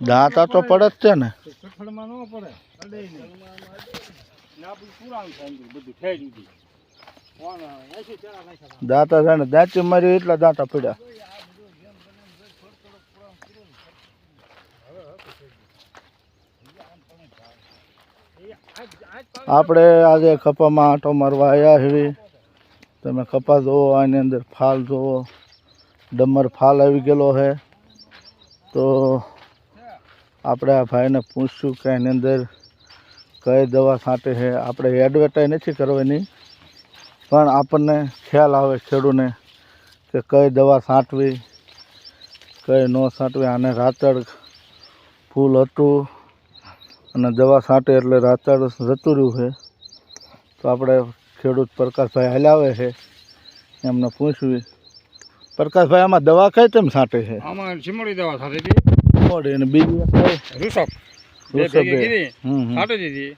દાંતા તો પડે જ છે ને. દાંતા છે ને દાંતી મારી એટલા દાંતા પડ્યા. આપણે આજે કપામાં આંટો મારવા આવ્યા છીએ. તમે કપા જુઓ, આની અંદર ફાલ જુઓ, ડમર ફાલ આવી ગયેલો છે. તો આપણે આ ભાઈને પૂછશું કે એની અંદર કઈ દવા છાંટે છે. આપણે એડવર્ટાઈઝ નથી કરવાની, પણ આપણને ખ્યાલ આવે ખેડૂને કે કઈ દવા છાંટવી, કઈ ન છાંટવી. આને રાતળ ફૂલ હતું અને દવા છાંટે એટલે રાતળ જતું રહ્યું છે. તો આપણે ખેડૂત પ્રકાશભાઈ હલાવે છે, એમને પૂછવી. પ્રકાશભાઈ, આમાં દવા કઈ તેમ છાંટે છે? આમાં ચીમડી દવા છાંટી હતી. ચીમડી અને બીજી રૂસપ બે ભેગી કરી છાંટી દીધી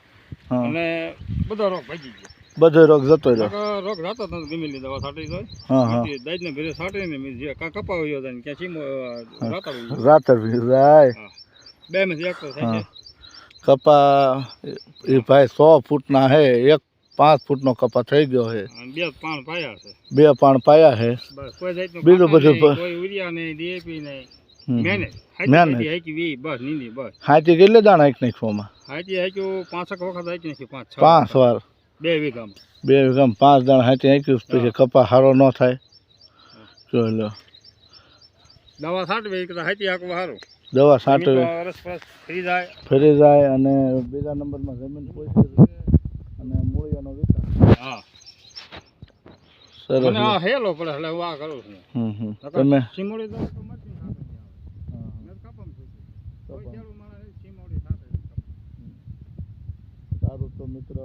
અને બધો રોગ ભાગી ગયો. બધો રોગ જતો રહ્યો. રોગ જતો હતો ગમેલી દવા છાંટી તો દાજ ને ભેરે છાંટીને જે કપા હોય હતા ક્યાં ચીમો રાતળ જાય. બે માંથી એક તો થાય. કપા એ ભાઈ 100 ફૂટના હે, 5 ફૂટનો કપા થઈ ગયો છે. બે પાણ પાયા છે. બે પાણ પાયા છે. બીજું બધું કોઈ યુરિયા નહીં, ડીએપી નહીં. હાથી કેટલે દાણ હાંકી નાખવામાં? હાથી હાંક્યું 5 વખત હાંકી નાખ્યું. 5 વાર 2 વીઘામાં 5 દાણ હાથી હાંક્યું. પછી કપા સારો ન થાય. ચાલો દવા છાંટવી હાથી હાંકવા સારું. દવા છાંટવી ફરી જાય અને બીજા નંબરમાં જમીન પોષી અને મૂળિયાનો વિકાસ. હા સરસ. આ હેલો પડે એટલે હું આ કરું છું. તમે ચીમોડી દવા તો સારું. તો મિત્ર